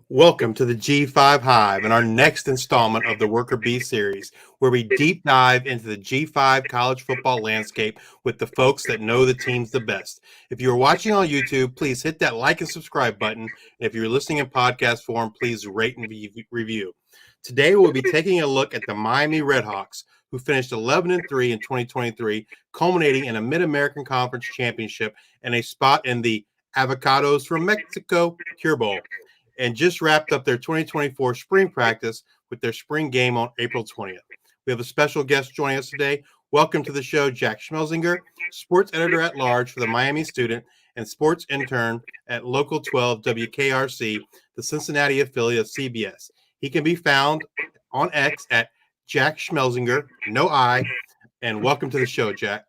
Welcome to the G5 Hive and our next installment of the Worker Bee series, where we deep dive into the G5 college football landscape with the folks that know the teams the best. If you're watching on YouTube, please hit that like and subscribe button. And if you're listening in podcast form, please rate and review. Today, we'll be taking a look at the Miami Redhawks, who finished 11-3 in 2023, culminating in a Mid-American Conference championship and a spot in the Avocados from Mexico Cure Bowl, and just wrapped up their 2024 spring practice with their spring game on April 20th. We have a special guest joining us today. Welcome to the show, Jack Schmelzinger, sports editor at large for the Miami Student and sports intern at Local 12 WKRC, the Cincinnati affiliate of CBS. He can be found on X at Jack Schmelzinger, no I, and welcome to the show, Jack.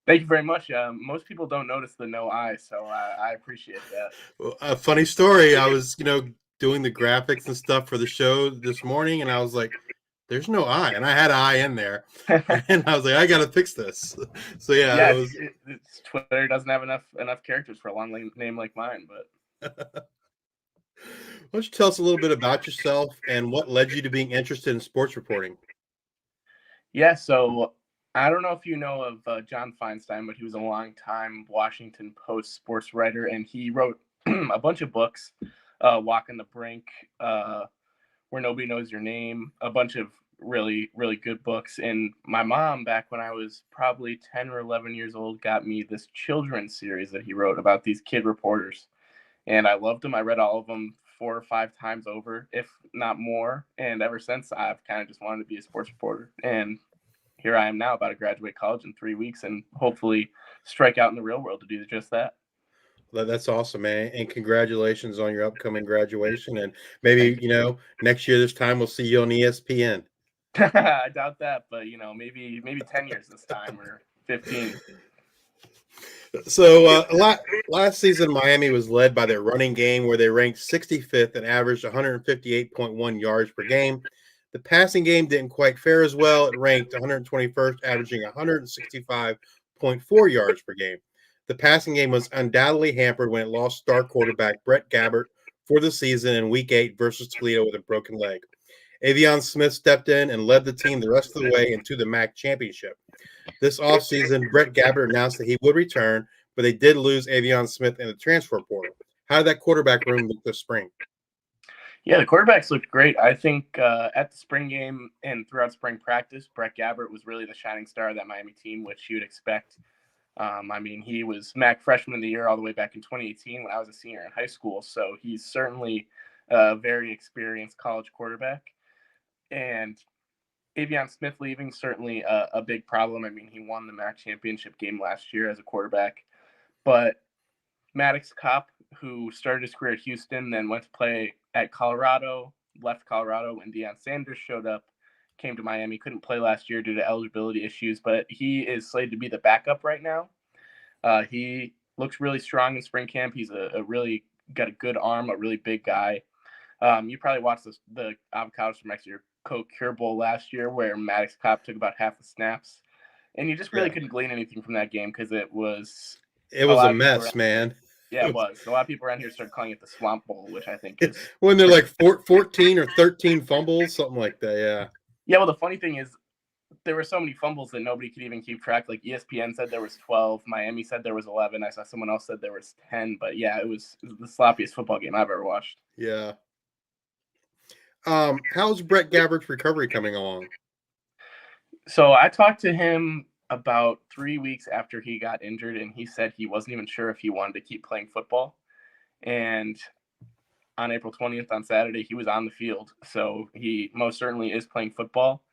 Thank you very much. Most people don't notice the no I, so I appreciate that. Well, a funny story. I was, doing the graphics and stuff for the show this morning, and I was like, "There's no I," and I had I in there, and I was like, "I got to fix this." So yeah, it's Twitter doesn't have enough characters for a long name like mine, but. Why don't you tell us a little bit about yourself and what led you to being interested in sports reporting? Yeah, so I don't know if you know of John Feinstein, but he was a longtime Washington Post sports writer, and he wrote a bunch of books, Walking the Brink, Where Nobody Knows Your Name, a bunch of really, really good books. And my mom, back when I was probably 10 or 11 years old, got me this children's series that he wrote about these kid reporters. And I loved them. I read all of them 4 or 5 times over, if not more. And ever since, I've kind of just wanted to be a sports reporter. And here I am now, about to graduate college in 3 weeks and hopefully strike out in the real world to do just that. That's awesome, man. And congratulations on your upcoming graduation. And maybe, next year this time we'll see you on ESPN. I doubt that, but, maybe 10 years this time or 15. So last season, Miami was led by their running game, where they ranked 65th and averaged 158.1 yards per game. The passing game didn't quite fare as well. It ranked 121st, averaging 165.4 yards per game. The passing game was undoubtedly hampered when it lost star quarterback Brett Gabbert for the season in Week 8 versus Toledo with a broken leg. Avion Smith stepped in and led the team the rest of the way into the MAC championship. This offseason, Brett Gabbert announced that he would return, but they did lose Avion Smith in the transfer portal. How did that quarterback room look this spring? Yeah, the quarterbacks looked great. I think at the spring game and throughout spring practice, Brett Gabbert was really the shining star of that Miami team, which you would expect. He was MAC Freshman of the Year all the way back in 2018 when I was a senior in high school. So he's certainly a very experienced college quarterback. And Avion Smith leaving, certainly a big problem. He won the MAC championship game last year as a quarterback. But Maddox Kopp, who started his career at Houston, then went to play at Colorado, left Colorado when Deion Sanders showed up, came to Miami, couldn't play last year due to eligibility issues, but he is slated to be the backup right now. He looks really strong in spring camp. He's a really got a good arm, a really big guy. You probably watched the Avocados from Mexico Cure Bowl last year, where Maddox Kopp took about half the snaps, and you just really couldn't glean anything from that game because it was a mess, man. Yeah, it was. A lot of people around here started calling it the Swamp Bowl, which I think is when they're like 14 or 13 fumbles, something like that. Yeah. Yeah. Well, the funny thing is, there were so many fumbles that nobody could even keep track. Like ESPN said there was 12, Miami said there was 11. I saw someone else said there was 10. But yeah, it was the sloppiest football game I've ever watched. Yeah. How's Brett Gabbert's recovery coming along? So I talked to him about 3 weeks after he got injured, and he said he wasn't even sure if he wanted to keep playing football. And on April 20th, on Saturday, he was on the field. So he most certainly is playing football.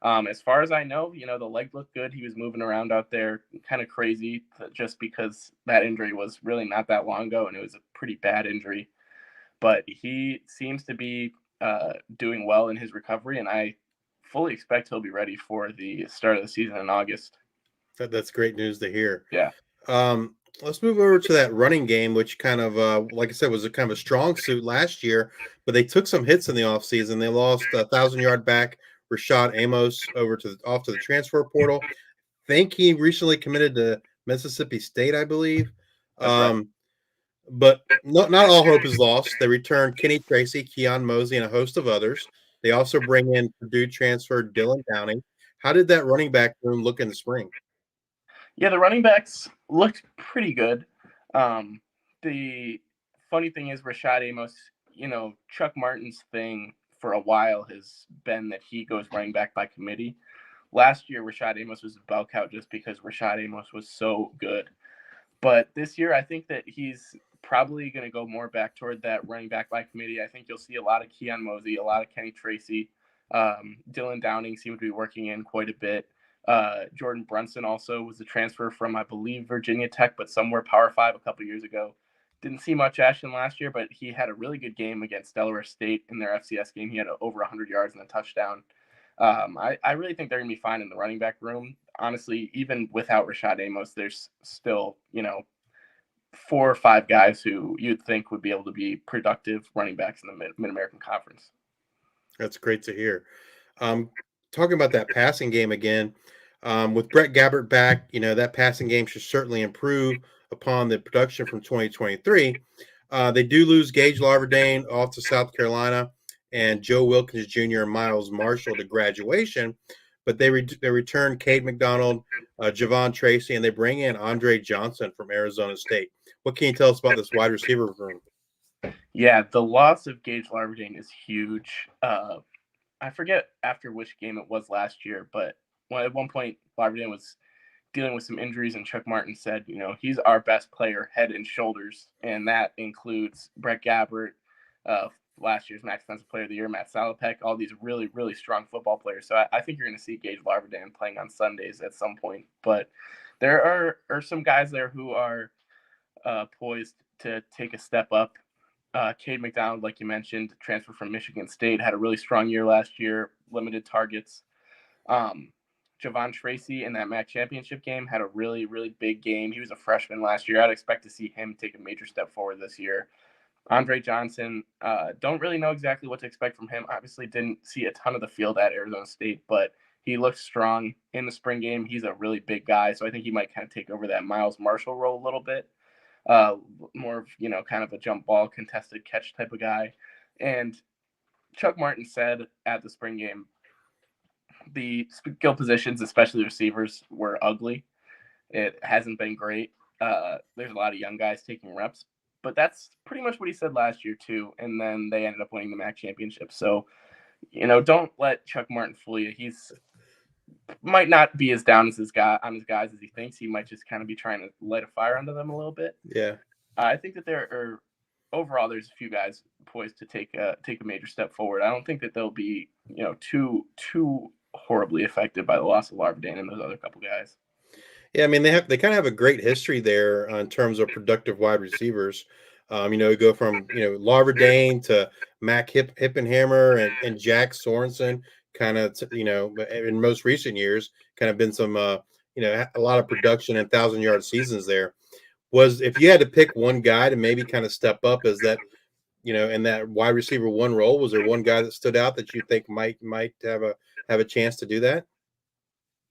As far as I know, the leg looked good. He was moving around out there kind of crazy just because that injury was really not that long ago, and it was a pretty bad injury. But he seems to be doing well in his recovery, and I fully expect he'll be ready for the start of the season in August. That's great news to hear. Yeah. Let's move over to that running game, which kind of, like I said, was a kind of a strong suit last year, but they took some hits in the offseason. They lost a 1,000-yard back, Rashad Amos, off to the transfer portal. I think he recently committed to Mississippi State, I believe. Right. But not all hope is lost. They return Kenny Tracy, Keon Mosey, and a host of others. They also bring in Purdue transfer Dylan Downing. How did that running back room look in the spring? Yeah, the running backs looked pretty good. The funny thing is, Rashad Amos, Chuck Martin's thing for a while has been that he goes running back by committee. Last year, Rashad Amos was a bell cow just because Rashad Amos was so good. But this year, I think that he's probably going to go more back toward that running back by committee. I think you'll see a lot of Keon Mosey, a lot of Kenny Tracy. Dylan Downing seemed to be working in quite a bit. Jordan Brunson also was a transfer from, I believe, Virginia Tech, but somewhere Power 5 a couple years ago. Didn't see much action last year, but he had a really good game against Delaware State in their FCS game. He had over 100 yards and a touchdown. I really think they're going to be fine in the running back room. Honestly, even without Rashad Amos, there's still, 4 or 5 guys who you'd think would be able to be productive running backs in the Mid-American Conference. That's great to hear. Talking about that passing game again, with Brett Gabbert back, that passing game should certainly improve upon the production from 2023. They do lose Gage Larverdane off to South Carolina and Joe Wilkins Jr. and Miles Marshall to graduation, but they return Cade McDonald, Javon Tracy, and they bring in Andre Johnson from Arizona State. What can you tell us about this wide receiver room? Yeah, the loss of Gage Larverdane is huge. I forget after which game it was last year, but at one point, Larverdane was dealing with some injuries, and Chuck Martin said, he's our best player head and shoulders, and that includes Brett Gabbert, last year's MAC Defensive Player of the Year, Matt Salopek, all these really, really strong football players. So I think you're going to see Gage Larverdane playing on Sundays at some point. But there are some guys there who are poised to take a step up. Cade McDonald, like you mentioned, transfer from Michigan State, had a really strong year last year, limited targets. Javon Tracy in that MAC championship game had a really, really big game. He was a freshman last year. I'd expect to see him take a major step forward this year. Andre Johnson, don't really know exactly what to expect from him. Obviously didn't see a ton of the field at Arizona State, but he looked strong in the spring game. He's a really big guy, so I think he might kind of take over that Miles Marshall role a little bit. More of, kind of a jump ball, contested catch type of guy. And Chuck Martin said at the spring game, the skill positions, especially receivers, were ugly. It hasn't been great. There's a lot of young guys taking reps, but that's pretty much what he said last year too. And then they ended up winning the MAC championship. So, don't let Chuck Martin fool you. He's might not be as down as his guys as he thinks. He might just kind of be trying to light a fire under them a little bit. Yeah. I think that overall there's a few guys poised to take a major step forward. I don't think that they'll be, too horribly affected by the loss of Larverdane and those other couple guys. Yeah, I mean they kind of have a great history there in terms of productive wide receivers. You go from Larverdane to Mac Hippenhammer and Jack Sorensen, kind of in most recent years, kind of been some a lot of production and 1,000-yard seasons there. Was if you had to pick one guy to maybe kind of step up, is that in that wide receiver one role, was there one guy that stood out that you think might have a chance to do that?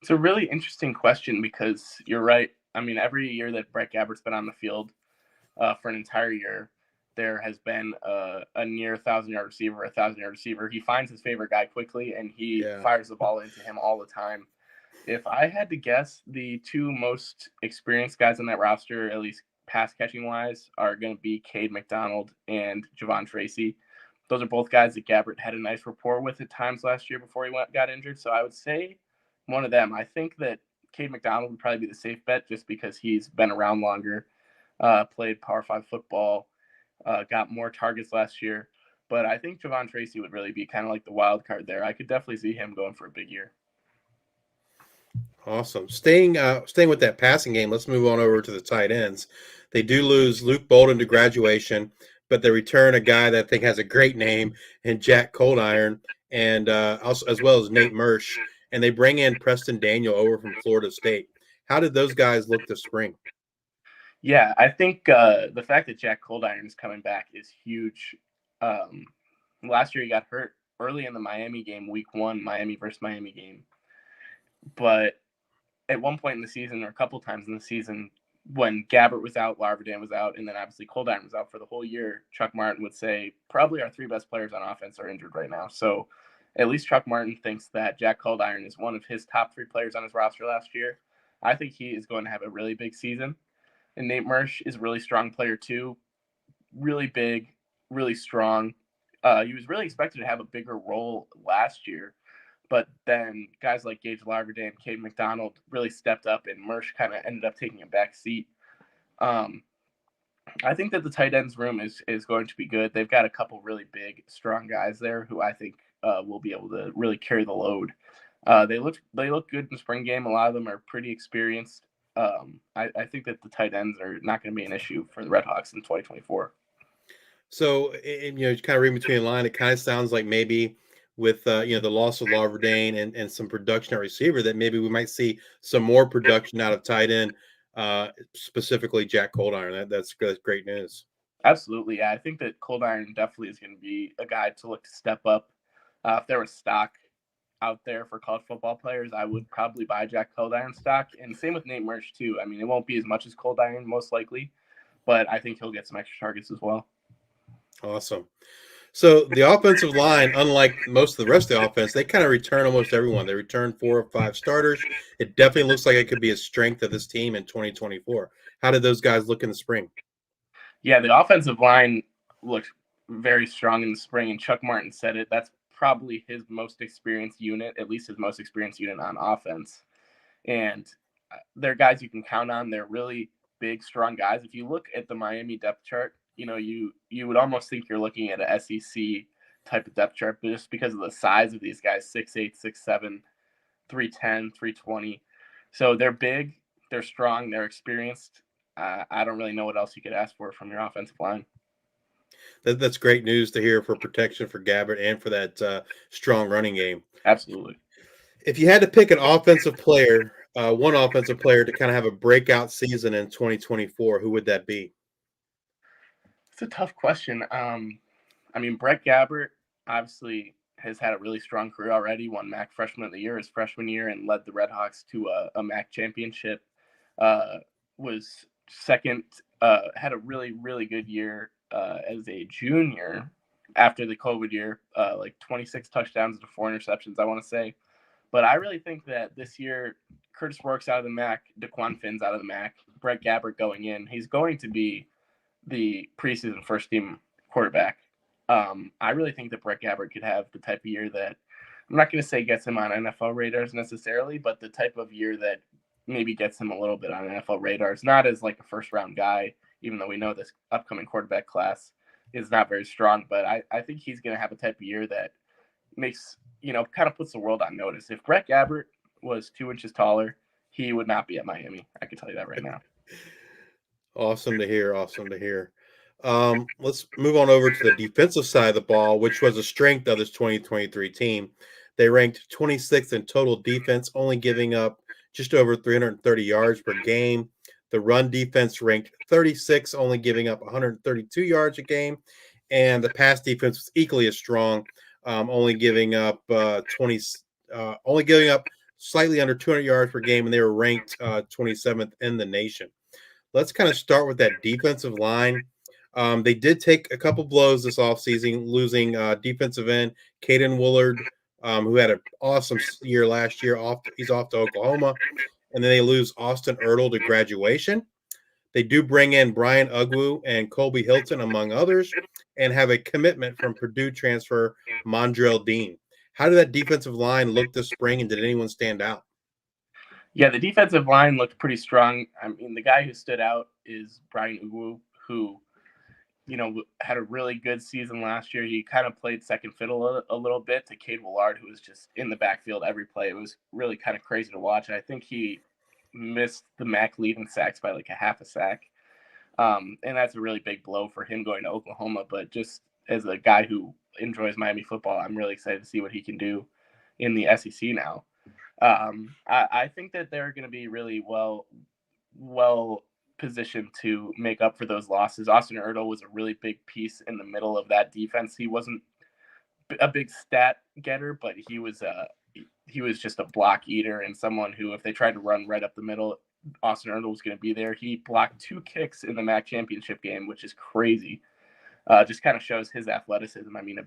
It's a really interesting question because you're right. I mean, every year that Brett Gabbert's been on the field for an entire year, there has been a near 1,000-yard receiver, a 1,000-yard receiver. He finds his favorite guy quickly, and he fires the ball into him all the time. If I had to guess, the two most experienced guys on that roster, at least pass catching wise, are going to be Cade McDonald and Javon Tracy. Those are both guys that Gabbert had a nice rapport with at times last year before he got injured. So I would say one of them. I think that Cade McDonald would probably be the safe bet just because he's been around longer, played Power 5 football, got more targets last year. But I think Javon Tracy would really be kind of like the wild card there. I could definitely see him going for a big year. Awesome. Staying with that passing game, let's move on over to the tight ends. They do lose Luke Bolden to graduation, but they return a guy that I think has a great name in Jack Coldiron, and also as well as Nate Mersch, and they bring in Preston Daniel over from Florida State. How did those guys look this spring? Yeah, I think the fact that Jack Coldiron is coming back is huge. Last year he got hurt early in the Miami game, week 1, Miami versus Miami game. But at one point in the season, or a couple times in the season, when Gabbert was out, Larverdam was out, and then obviously Coldiron was out for the whole year, Chuck Martin would say probably our 3 best players on offense are injured right now. So at least Chuck Martin thinks that Jack Coldiron is one of his top 3 players on his roster last year. I think he is going to have a really big season. And Nate Mersch is a really strong player too. Really big, really strong. He was really expected to have a bigger role last year, but then guys like Gage Larverdam, Cade McDonald really stepped up, and Mersch kind of ended up taking a back seat. I think that the tight ends room is going to be good. They've got a couple really big, strong guys there who I think will be able to really carry the load. They look good in the spring game. A lot of them are pretty experienced. I think that the tight ends are not going to be an issue for the Redhawks in 2024. So, and, kind of reading between the line, it kind of sounds like maybe with the loss of Larverdane and some production at receiver, that maybe we might see some more production out of tight end, specifically Jack Coldiron. That's great news. Absolutely, yeah. I think that Coldiron definitely is going to be a guy to look to step up. If there was stock out there for college football players, I would probably buy Jack Coldiron stock, and same with Nate Mersch too. I mean, it won't be as much as Coldiron most likely, but I think he'll get some extra targets as well. Awesome. So the offensive line, unlike most of the rest of the offense, they kind of return almost everyone. They return 4 or 5 starters. It definitely looks like it could be a strength of this team in 2024. How did those guys look in the spring? Yeah, the offensive line looked very strong in the spring, and Chuck Martin said it. That's probably his most experienced unit, at least his most experienced unit on offense. And they're guys you can count on. They're really big, strong guys. If you look at the Miami depth chart, you would almost think you're looking at a SEC type of depth chart, but just because of the size of these guys, 6'8", 6'7", 310, 320. So they're big, they're strong, they're experienced. I don't really know what else you could ask for from your offensive line. That's great news to hear for protection for Gabbert and for that strong running game. Absolutely. If you had to pick an offensive player, one offensive player to kind of have a breakout season in 2024, who would that be? It's a tough question. I mean, Brett Gabbert obviously has had a really strong career already. Won MAC Freshman of the Year his freshman year and led the Redhawks to a MAC championship. Was second, had a really, really good year as a junior after the COVID year, like 26 touchdowns to 4 interceptions, I want to say. But I really think that this year, Curtis Rourke's out of the MAC, DeQuan Finn's out of the MAC, Brett Gabbert going in. He's going to be the preseason first team quarterback. I really think that Brett Gabbert could have the type of year that I'm not going to say gets him on NFL radars necessarily, but the type of year that maybe gets him a little bit on NFL radars, not as like a first round guy, even though we know this upcoming quarterback class is not very strong. But I think he's going to have a type of year that makes, kind of puts the world on notice. If Brett Gabbert was 2 inches taller, he would not be at Miami. I can tell you that right now. Awesome to hear. Awesome to hear. Let's move on over to the defensive side of the ball, which was a strength of this 2023 team. They ranked 26th in total defense, only giving up just over 330 yards per game. The run defense ranked 36, only giving up 132 yards a game. And the pass defense was equally as strong, only giving up slightly under 200 yards per game, and they were ranked 27th in the nation. Let's kind of start with that defensive line. They did take a couple blows this offseason, losing defensive end Caden Willard, who had an awesome year last year. He's off to Oklahoma. And then they lose Austin Ertl to graduation. They do bring in Brian Ugwu and Colby Hilton, among others, and have a commitment from Purdue transfer Mondrell Dean. How did that defensive line look this spring, and did anyone stand out? Yeah, the defensive line looked pretty strong. I mean, the guy who stood out is Brian Ugwu, who, had a really good season last year. He kind of played second fiddle a little bit to Cade Willard, who was just in the backfield every play. It was really kind of crazy to watch. I think he missed the MAC lead in sacks by like a half a sack. And that's a really big blow for him going to Oklahoma. But just as a guy who enjoys Miami football, I'm really excited to see what he can do in the SEC now. I think that they're going to be really well positioned to make up for those losses. Austin Ertl was a really big piece in the middle of that defense. He wasn't a big stat getter, but he was just a block eater and someone who, if they tried to run right up the middle, Austin Ertl was going to be there. He blocked 2 kicks in the MAC championship game, which is crazy. Just kind of shows his athleticism. I mean,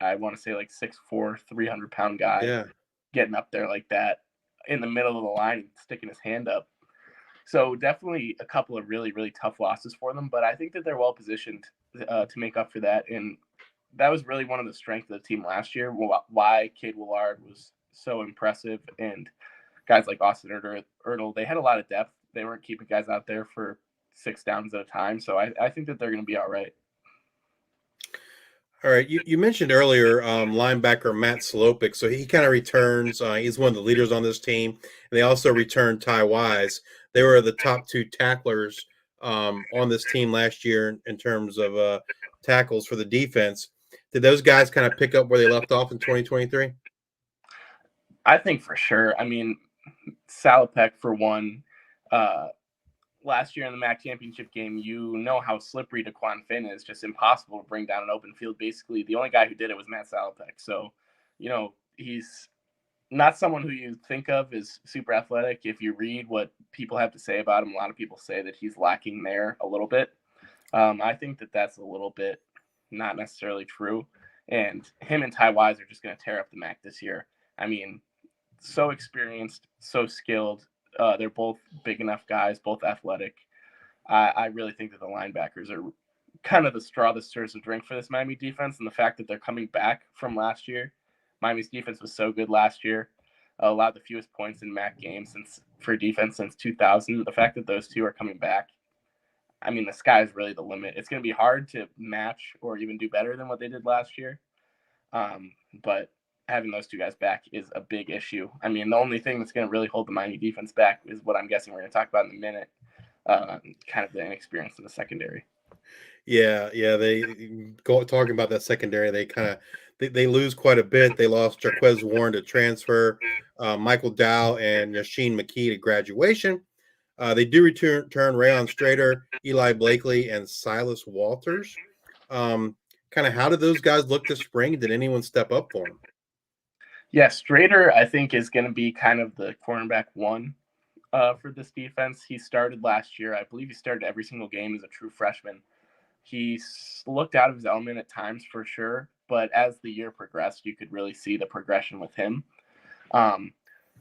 I want to say like 6'4", 300-pound guy Yeah. getting up there like that in the middle of the line and sticking his hand up. So definitely a couple of really, really tough losses for them, but I think that they're well positioned to make up for that. And that was really one of the strengths of the team last year, why Cade Willard was so impressive. And guys like Austin Ertl, they had a lot of depth. They weren't keeping guys out there for 6 downs at a time. So I think that they're going to be all right. All right. You mentioned earlier linebacker Matt Slopik. So he kind of returns. He's one of the leaders on this team. And they also returned Ty Wise. They were the top 2 tacklers on this team last year in terms of tackles for the defense. Did those guys kind of pick up where they left off in 2023? I think for sure. I mean, Salopek, for one, last year in the MAC championship game, you know how slippery DeQuan Finn is. Just impossible to bring down an open field. Basically, the only guy who did it was Matt Salopek. So, he's not someone who you think of as super athletic. If you read what people have to say about him, a lot of people say that he's lacking there a little bit. I think that that's a little bit not necessarily true. And him and Ty Wise are just going to tear up the MAC this year. I mean, so experienced, so skilled. They're both big enough guys, both athletic. I really think that the linebackers are kind of the straw that stirs the drink for this Miami defense, and the fact that they're coming back from last year. Miami's defense was so good last year, allowed the fewest points in MAC games for defense since 2000. The fact that those two are coming back, I mean, the sky is really the limit. It's going to be hard to match or even do better than what they did last year. But having those 2 guys back is a big issue. I mean, the only thing that's going to really hold the Miami defense back is what I'm guessing we're going to talk about in a minute, kind of the inexperience in the secondary. Yeah. Talking about that secondary. They lose quite a bit. They lost Jarquez Warren to transfer, Michael Dow and Yasheen McKee to graduation. They do return Rayon Strader, Eli Blakely, and Silas Walters. Kind of how did those guys look this spring? Did anyone step up for them? Yeah, Strader, I think, is going to be kind of the cornerback 1 for this defense. He started last year. I believe he started every single game as a true freshman. He looked out of his element at times for sure, but as the year progressed, you could really see the progression with him.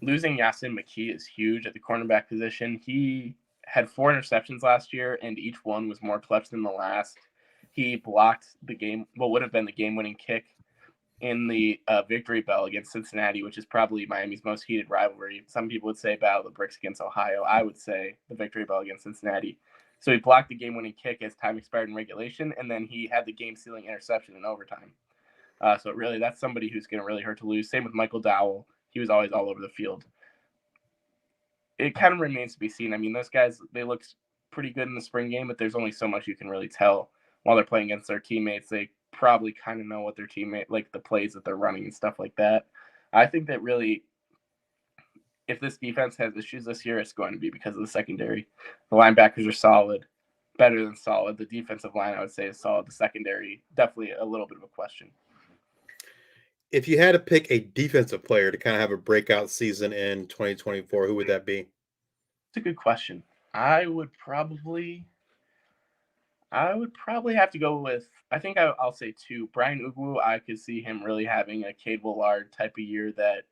Losing Yasheen McKee is huge at the cornerback position. He had 4 interceptions last year, and each one was more clutch than the last. He blocked what would have been the game-winning kick in the victory bell against Cincinnati, which is probably Miami's most heated rivalry. Some people would say Battle of the Bricks against Ohio. I would say the victory bell against Cincinnati. So he blocked the game-winning kick as time expired in regulation, and then he had the game-sealing interception in overtime. So really, that's somebody who's going to really hurt to lose. Same with Michael Dowell. He was always all over the field. It kind of remains to be seen. I mean, those guys, they looked pretty good in the spring game, but there's only so much you can really tell while they're playing against their teammates. They probably kind of know what their teammate, like the plays that they're running and stuff like that. I think that really, if this defense has issues this year, it's going to be because of the secondary. The linebackers are solid, better than solid. The defensive line, I would say, is solid. The secondary, definitely a little bit of a question. If you had to pick a defensive player to kind of have a breakout season in 2024, who would that be? It's a good question. I would probably have to go with, I think I'll say 2. Brian Ugwu, I could see him really having a Cade Willard type of year that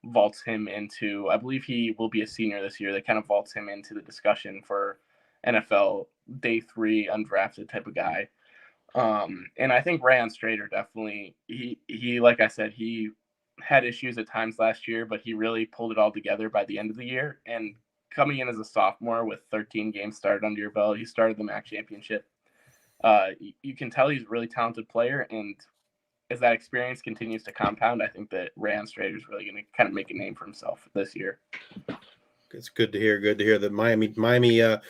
vaults him into, I believe he will be a senior this year, that kind of vaults him into the discussion for NFL day 3 undrafted type of guy. And I think Rayon Strader definitely, he like I said, he had issues at times last year, but he really pulled it all together by the end of the year. And coming in as a sophomore with 13 games started under your belt, he started the MAC championship. You can tell he's a really talented player, and as that experience continues to compound, I think that Rayon Strader is really going to kind of make a name for himself this year. It's good to hear. Good to hear that Miami has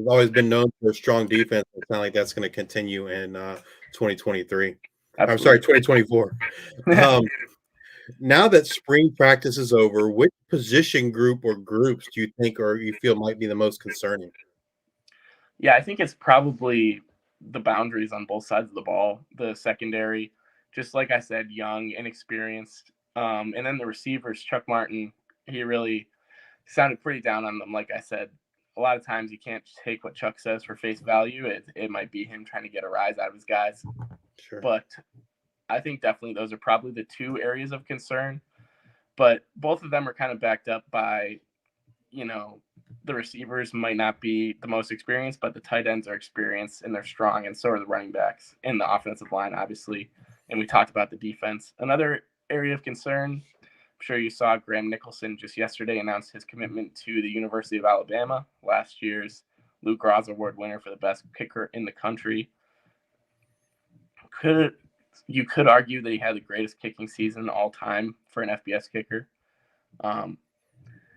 always been known for a strong defense. It's not like that's going to continue in 2023. Absolutely. I'm sorry, 2024. Now that spring practice is over, which position group or groups do you think or you feel might be the most concerning? Yeah, I think it's probably the boundaries on both sides of the ball. The secondary, just like I said, young, inexperienced. And then the receivers, Chuck Martin, he really sounded pretty down on them. Like I said, a lot of times you can't take what Chuck says for face value. It might be him trying to get a rise out of his guys. Sure. But I think definitely those are probably the two areas of concern. But both of them are kind of backed up by, the receivers might not be the most experienced, but the tight ends are experienced and they're strong, and so are the running backs and the offensive line, obviously. And we talked about the defense. Another area of concern, I'm sure you saw Graham Nicholson just yesterday announced his commitment to the University of Alabama, last year's Luke Ross Award winner for the best kicker in the country. You could argue that he had the greatest kicking season all time for an FBS kicker.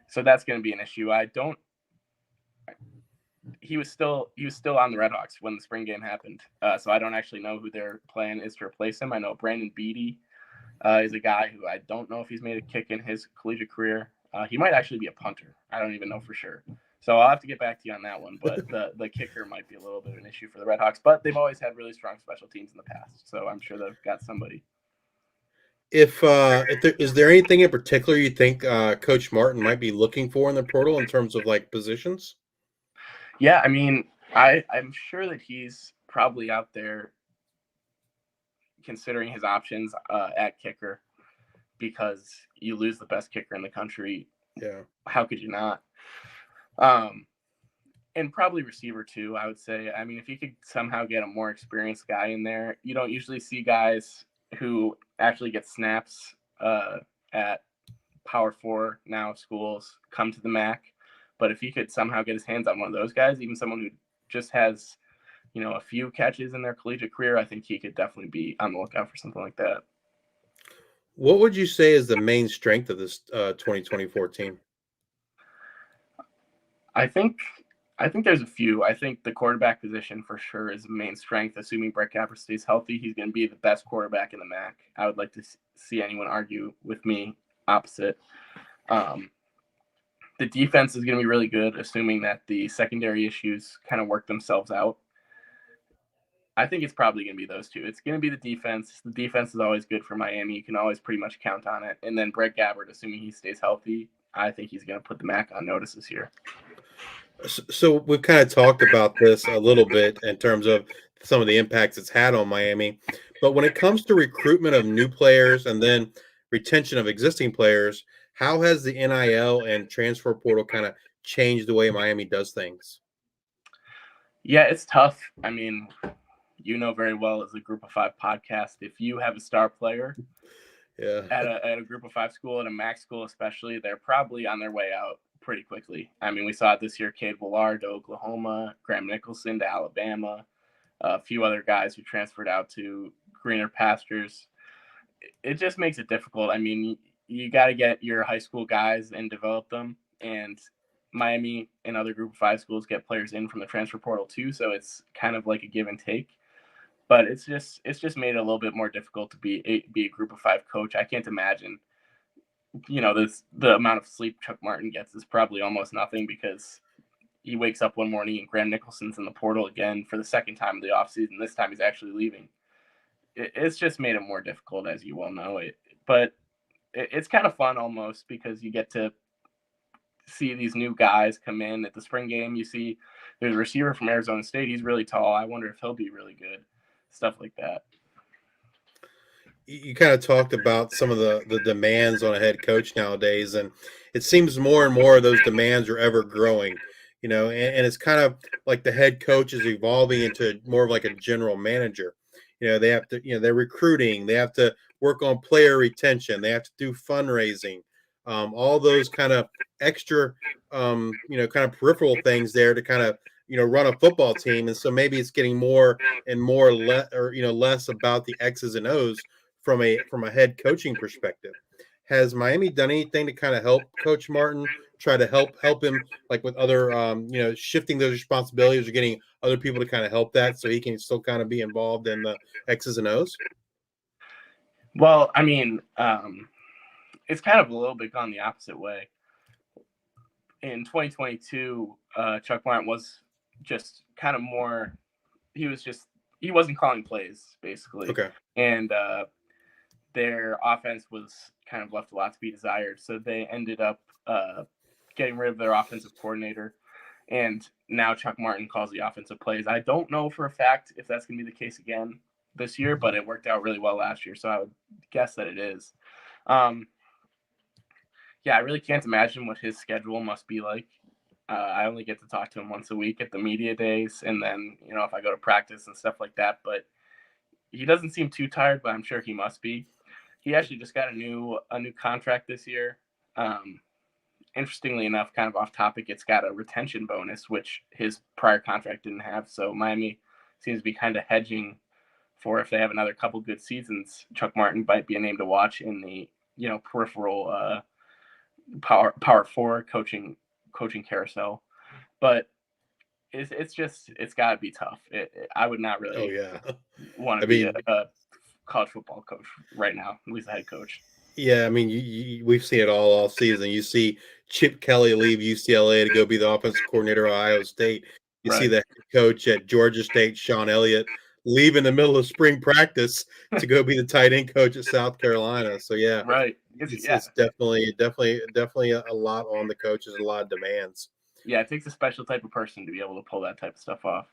So that's going to be an issue. He was still on the Redhawks when the spring game happened. So I don't actually know who their plan is to replace him. I know Brandon Beatty is a guy who I don't know if he's made a kick in his collegiate career. He might actually be a punter. I don't even know for sure. So I'll have to get back to you on that one. But the kicker might be a little bit of an issue for the Redhawks. But they've always had really strong special teams in the past. So I'm sure they've got somebody. If is there anything in particular you think Coach Martin might be looking for in the portal in terms of like positions? Yeah, I mean, I'm sure that he's probably out there considering his options at kicker, because you lose the best kicker in the country. Yeah. How could you not? And probably receiver too, I would say. I mean, if you could somehow get a more experienced guy in there, you don't usually see guys who actually get snaps at Power 4 now schools come to the MAC. But if he could somehow get his hands on one of those guys, even someone who just has, a few catches in their collegiate career, I think he could definitely be on the lookout for something like that. What would you say is the main strength of this 2024 team? I think there's a few. I think the quarterback position for sure is the main strength. Assuming Brett Gabbert stays healthy, he's going to be the best quarterback in the MAC. I would like to see anyone argue with me opposite. The defense is going to be really good, assuming that the secondary issues kind of work themselves out. I think it's probably going to be those two. It's going to be the defense. The defense is always good for Miami. You can always pretty much count on it. And then Brett Gabbert, assuming he stays healthy, I think he's going to put the MAC on notice this year. So we've kind of talked about this a little bit in terms of some of the impacts it's had on Miami. But when it comes to recruitment of new players and then retention of existing players, how has the NIL and transfer portal kind of changed the way Miami does things? Yeah, it's tough. I mean, very well as a Group of 5 podcast, if you have a star player at a Group of 5 school, at a MAC school especially, they're probably on their way out pretty quickly. I mean, we saw it this year. Cade Willard to Oklahoma, Graham Nicholson to Alabama, a few other guys who transferred out to greener pastures. It just makes it difficult. I mean, you got to get your high school guys and develop them. And Miami and other Group of 5 schools get players in from the transfer portal too. So it's kind of like a give and take. But it's just made it a little bit more difficult to be a Group of 5 coach. I can't imagine. The amount of sleep Chuck Martin gets is probably almost nothing, because he wakes up one morning and Graham Nicholson's in the portal again for the second time of the offseason. This time he's actually leaving. It's just made it more difficult, as you well know. But it's kind of fun almost, because you get to see these new guys come in at the spring game. You see there's a receiver from Arizona State. He's really tall. I wonder if he'll be really good. Stuff like that. You kind of talked about some of the demands on a head coach nowadays, and it seems more and more of those demands are ever growing, and it's kind of like the head coach is evolving into more of like a general manager. They have to, they're recruiting, they have to work on player retention, they have to do fundraising, all those kind of extra, kind of peripheral things there to kind of, run a football team. And so maybe it's getting more and more less about the X's and O's from a head coaching perspective. Has Miami done anything to kind of help Coach Martin try to help him, like with other shifting those responsibilities or getting other people to kind of help that so he can still kind of be involved in the X's and O's? Well, I mean, it's kind of a little bit gone the opposite way. In 2022, Chuck Martin was just kind of more, he wasn't calling plays, basically. Okay. And their offense was kind of left a lot to be desired. So they ended up getting rid of their offensive coordinator. And now Chuck Martin calls the offensive plays. I don't know for a fact if that's going to be the case again this year, but it worked out really well last year, so I would guess that it is. Yeah, I really can't imagine what his schedule must be like. I only get to talk to him once a week at the media days, and then if I go to practice and stuff like that. But he doesn't seem too tired, but I'm sure he must be. He actually just got a new contract this year. Interestingly enough, kind of off topic, it's got a retention bonus, which his prior contract didn't have. So Miami seems to be kind of hedging for if they have another couple good seasons, Chuck Martin might be a name to watch in the peripheral power forward coaching carousel. But it's got to be tough. I would not really want to be a college football coach right now, at least a head coach. Yeah, I mean, we've seen it all season. You see Chip Kelly leave UCLA to go be the offensive coordinator at Ohio State. You see the head coach at Georgia State, Sean Elliott, leave in the middle of spring practice to go be the tight end coach at South Carolina. So yeah, it's definitely a lot on the coaches, a lot of demands. Yeah, it takes a special type of person to be able to pull that type of stuff off.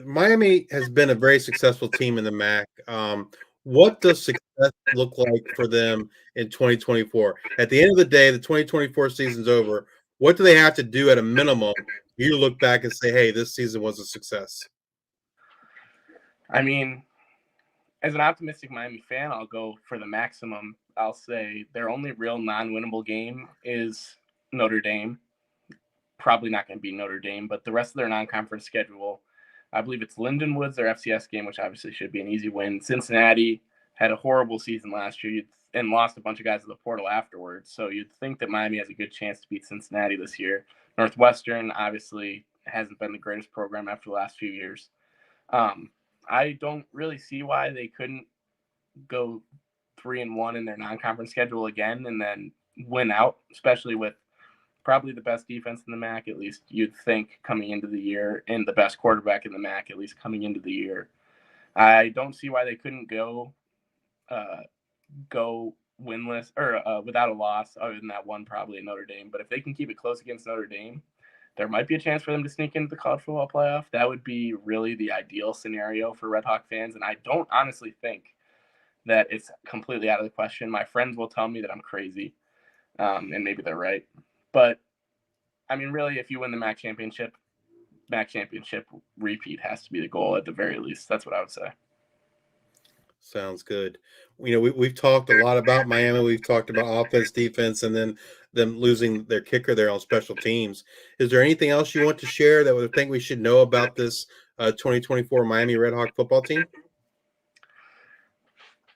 Miami has been a very successful team in the MAC. What does success look like for them in 2024? At the end of the day, the 2024 season's over. What do they have to do at a minimum? You look back and say, hey, this season was a success. I mean, as an optimistic Miami fan, I'll go for the maximum. I'll say their only real non-winnable game is Notre Dame. Probably not going to be Notre Dame, but the rest of their non-conference schedule, I believe it's Lindenwood's their FCS game, which obviously should be an easy win. Cincinnati had a horrible season last year and lost a bunch of guys to the portal afterwards. So you'd think that Miami has a good chance to beat Cincinnati this year. Northwestern obviously hasn't been the greatest program after the last few years. I don't really see why they couldn't go 3-1 in their non-conference schedule again and then win out, especially with probably the best defense in the MAC, at least you'd think, coming into the year, and the best quarterback in the MAC, at least coming into the year. I don't see why they couldn't go winless or without a loss, other than that one probably at Notre Dame. But if they can keep it close against Notre Dame, there might be a chance for them to sneak into the college football playoff. That would be really the ideal scenario for Red Hawk fans, and I don't honestly think that it's completely out of the question. My friends will tell me that I'm crazy, and maybe they're right. But, I mean, really, if you win the MAC championship repeat has to be the goal at the very least. That's what I would say. Sounds good. We've talked a lot about Miami. We've talked about offense, defense, and then them losing their kicker there on special teams. Is there anything else you want to share that we think we should know about this 2024 Miami Redhawks football team?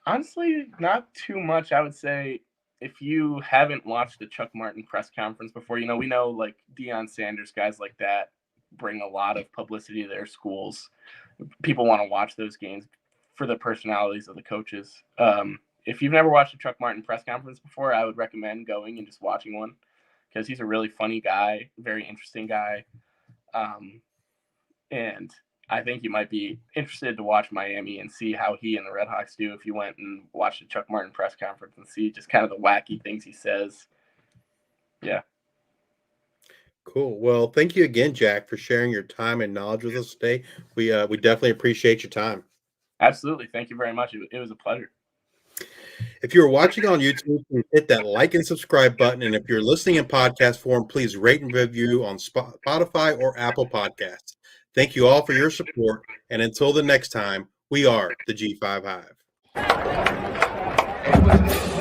Honestly, not too much. I would say if you haven't watched the Chuck Martin press conference before, we know like Deion Sanders, guys like that bring a lot of publicity to their schools. People want to watch those games for the personalities of the coaches. If you've never watched a Chuck Martin press conference before, I would recommend going and just watching one because he's a really funny guy, very interesting guy. And I think you might be interested to watch Miami and see how he and the Redhawks do if you went and watched the Chuck Martin press conference and see just kind of the wacky things he says. Yeah. Cool. Well, thank you again, Jack, for sharing your time and knowledge with us today. We definitely appreciate your time. Absolutely. Thank you very much. It was a pleasure. If you're watching on YouTube, please hit that like and subscribe button. And if you're listening in podcast form, please rate and review on Spotify or Apple Podcasts. Thank you all for your support. And until the next time, we are the G5 Hive.